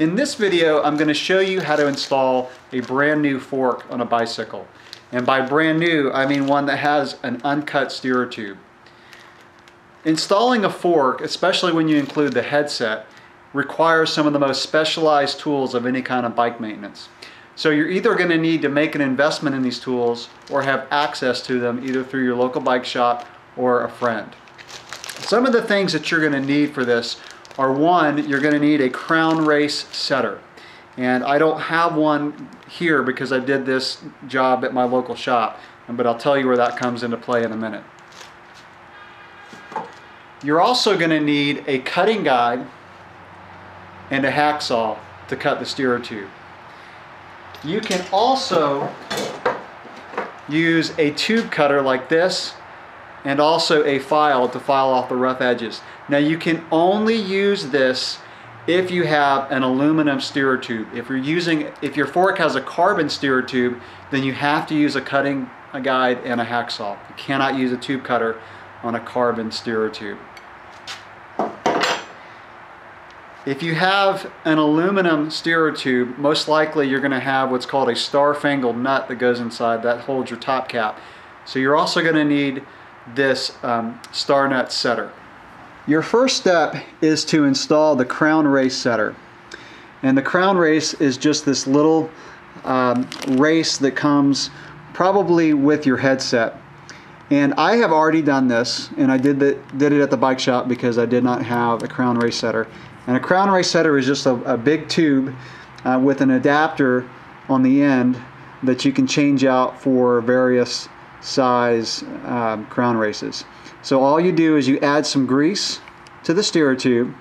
In this video, I'm going to show you how to install a brand new fork on a bicycle. And by brand new, I mean one that has an uncut steerer tube. Installing a fork, especially when you include the headset, requires some of the most specialized tools of any kind of bike maintenance. So you're either going to need to make an investment in these tools or have access to them either through your local bike shop or a friend. Some of the things that you're going to need for this are: one, you're going to need a crown race setter. And I don't have one here because I did this job at my local shop, but I'll tell you where that comes into play in a minute. You're also going to need a cutting guide and a hacksaw to cut the steerer tube. You can also use a tube cutter like this and also a file to file off the rough edges. Now you can only use this if you have an aluminum steerer tube. If your fork has a carbon steerer tube, then you have to use a cutting guide and a hacksaw. You cannot use a tube cutter on a carbon steerer tube. If you have an aluminum steerer tube, most likely you're going to have what's called a star fangled nut that goes inside that holds your top cap. So you're also going to need this star nut setter. Your first step is to install the crown race setter. And the crown race is just this little race that comes probably with your headset. And I have already done this, and I did it at the bike shop because I did not have a crown race setter. And a crown race setter is just a big tube with an adapter on the end that you can change out for various size crown races. So all you do is you add some grease to the steerer tube,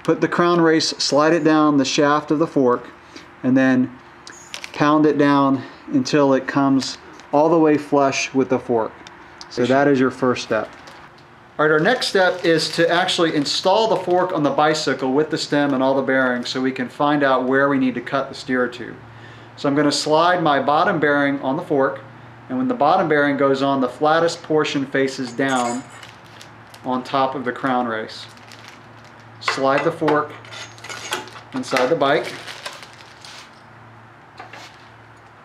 put the crown race, slide it down the shaft of the fork, and then pound it down until it comes all the way flush with the fork. So that is your first step. All right, our next step is to actually install the fork on the bicycle with the stem and all the bearings so we can find out where we need to cut the steerer tube. So I'm going to slide my bottom bearing on the fork, and when the bottom bearing goes on, the flattest portion faces down on top of the crown race. Slide the fork inside the bike.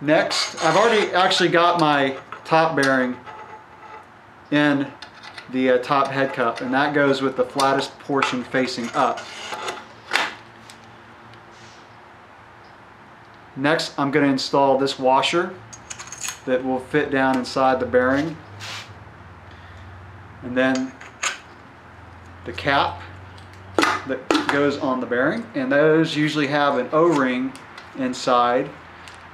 Next, I've already actually got my top bearing in the top head cup, and that goes with the flattest portion facing up. Next, I'm going to install this washer that will fit down inside the bearing, and then the cap that goes on the bearing, and those usually have an O-ring inside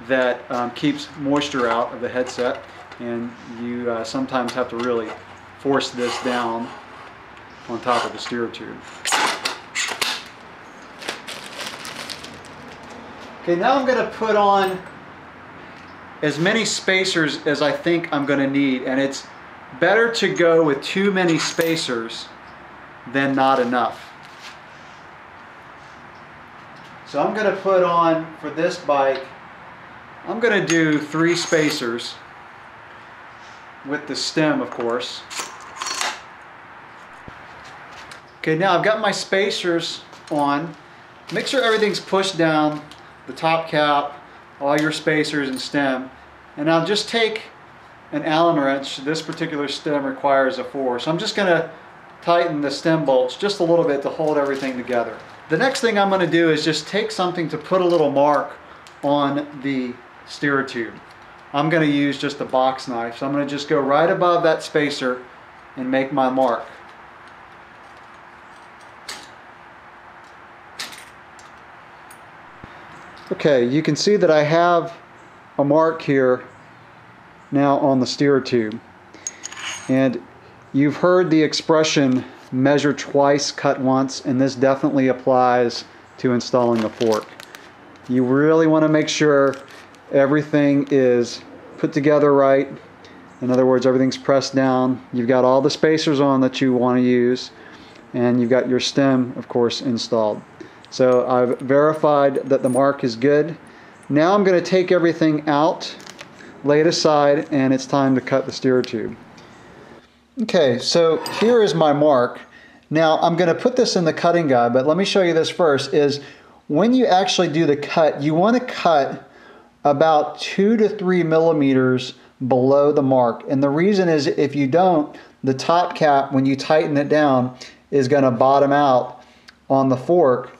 that keeps moisture out of the headset, and you sometimes have to really force this down on top of the steerer tube. Okay, now I'm going to put on as many spacers as I think I'm going to need, and it's better to go with too many spacers than not enough. So I'm going to put on, for this bike, I'm going to do 3 spacers with the stem, of course. Okay, now I've got my spacers on. Make sure everything's pushed down, the top cap, all your spacers and stem. And I'll just take an Allen wrench. This particular stem requires a 4. So I'm just going to tighten the stem bolts just a little bit to hold everything together. The next thing I'm going to do is just take something to put a little mark on the steerer tube. I'm going to use just a box knife. So I'm going to just go right above that spacer and make my mark. Okay, you can see that I have a mark here now on the steerer tube. And you've heard the expression measure twice, cut once, and this definitely applies to installing a fork. You really want to make sure everything is put together right. In other words, everything's pressed down. You've got all the spacers on that you want to use, and you've got your stem, of course, installed. So I've verified that the mark is good. Now I'm going to take everything out, lay it aside, and it's time to cut the steerer tube. Okay, so here is my mark. Now I'm going to put this in the cutting guide, but let me show you this first. Is when you actually do the cut, you want to cut about 2 to 3 millimeters below the mark. And the reason is, if you don't, the top cap, when you tighten it down, is going to bottom out on the fork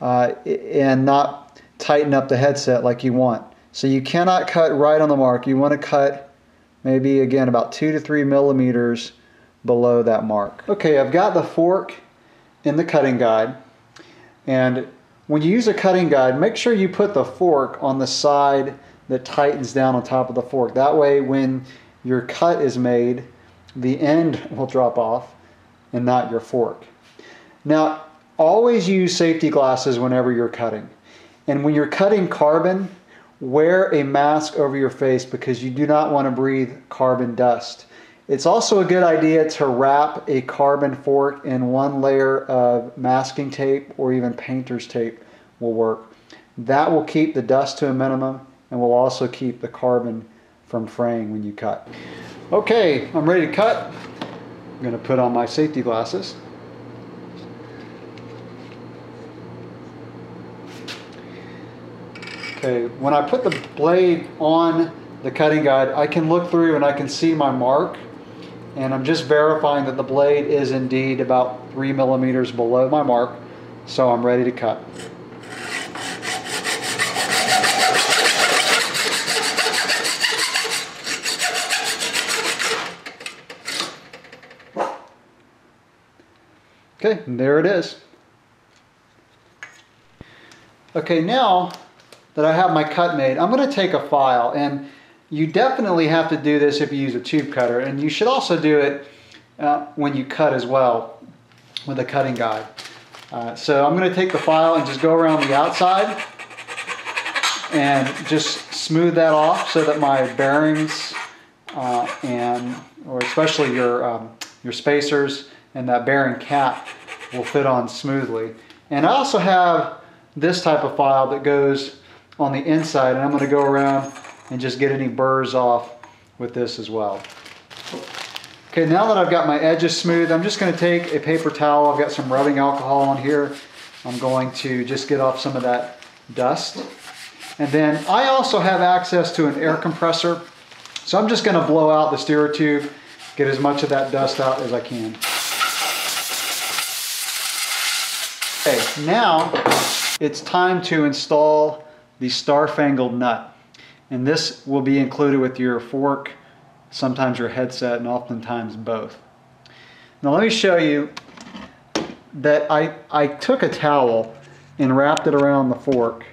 and not tighten up the headset like you want. So you cannot cut right on the mark. You want to cut maybe, again, about 2 to 3 millimeters below that mark. Okay, I've got the fork in the cutting guide, and when you use a cutting guide, make sure you put the fork on the side that tightens down on top of the fork. That way, when your cut is made, the end will drop off and not your fork. Now, always use safety glasses whenever you're cutting. And when you're cutting carbon, wear a mask over your face because you do not want to breathe carbon dust. It's also a good idea to wrap a carbon fork in one layer of masking tape, or even painter's tape will work. That will keep the dust to a minimum and will also keep the carbon from fraying when you cut. Okay, I'm ready to cut. I'm going to put on my safety glasses. Okay, when I put the blade on the cutting guide, I can look through and I can see my mark. And I'm just verifying that the blade is indeed about 3 millimeters below my mark. So I'm ready to cut. Okay, and there it is. Okay, now that I have my cut made, I'm going to take a file, and you definitely have to do this if you use a tube cutter, and you should also do it when you cut as well with a cutting guide. So I'm going to take the file and just go around the outside and just smooth that off so that my bearings or especially your spacers and that bearing cap will fit on smoothly. And I also have this type of file that goes on the inside, and I'm going to go around and just get any burrs off with this as well. Okay, now that I've got my edges smooth, I'm just going to take a paper towel. I've got some rubbing alcohol on here. I'm going to just get off some of that dust. And then I also have access to an air compressor, so I'm just going to blow out the steerer tube, get as much of that dust out as I can. Okay, now it's time to install the star-fangled nut. And this will be included with your fork, sometimes your headset, and oftentimes both. Now let me show you that I took a towel and wrapped it around the fork.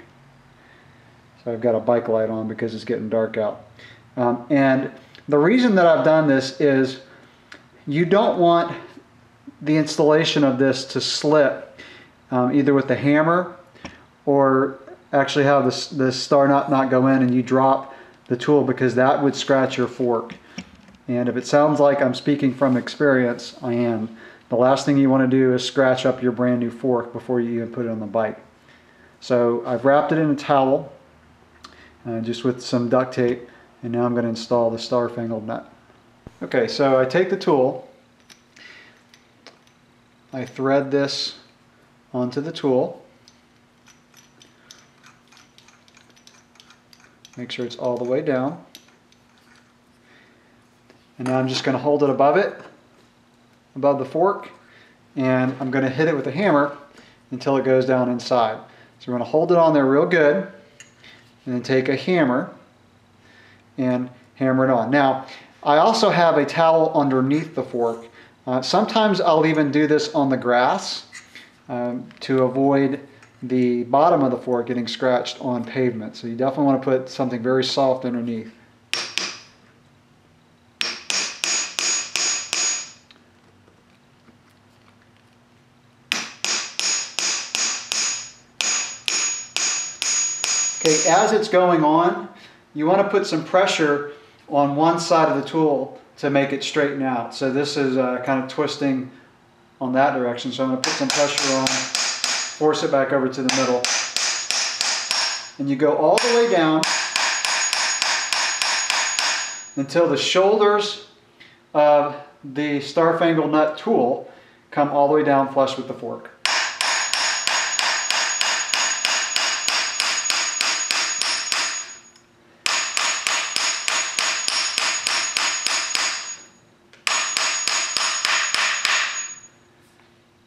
So I've got a bike light on because it's getting dark out. And the reason that I've done this is you don't want the installation of this to slip either with the hammer or actually have the star nut not go in and you drop the tool, because that would scratch your fork. And if it sounds like I'm speaking from experience, I am. The last thing you want to do is scratch up your brand new fork before you even put it on the bike. So I've wrapped it in a towel just with some duct tape, and now I'm going to install the star-fangled nut. Okay, so I take the tool, I thread this onto the tool. Make sure it's all the way down. And now I'm just going to hold it above the fork, and I'm going to hit it with a hammer until it goes down inside. So we're going to hold it on there real good, and then take a hammer and hammer it on. Now, I also have a towel underneath the fork. Sometimes I'll even do this on the grass to avoid the bottom of the fork getting scratched on pavement. So you definitely want to put something very soft underneath. Okay, as it's going on, you want to put some pressure on one side of the tool to make it straighten out. So this is kind of twisting on that direction. So I'm going to put some pressure on, force it back over to the middle. And you go all the way down until the shoulders of the star-fangled nut tool come all the way down flush with the fork.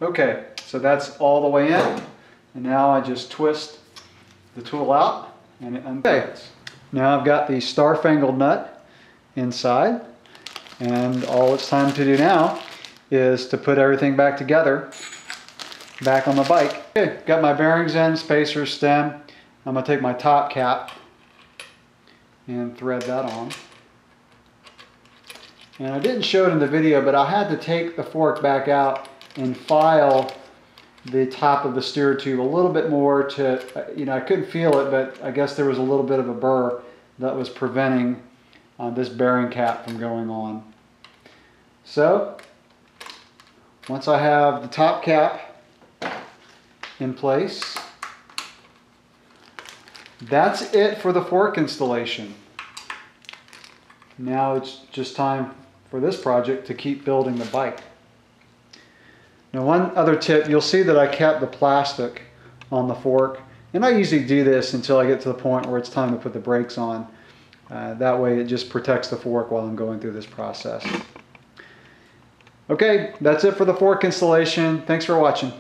Okay, so that's all the way in. And now I just twist the tool out and it unfits. Now I've got the star-fangled nut inside, and all it's time to do now is to put everything back together, back on the bike. Okay, got my bearings in, spacer, stem. I'm gonna take my top cap and thread that on. And I didn't show it in the video, but I had to take the fork back out and file the top of the steer tube a little bit more to, I couldn't feel it, but I guess there was a little bit of a burr that was preventing this bearing cap from going on. So, once I have the top cap in place, that's it for the fork installation. Now it's just time for this project to keep building the bike. Now, one other tip, you'll see that I kept the plastic on the fork, and I usually do this until I get to the point where it's time to put the brakes on. That way it just protects the fork while I'm going through this process. Okay, that's it for the fork installation. Thanks for watching.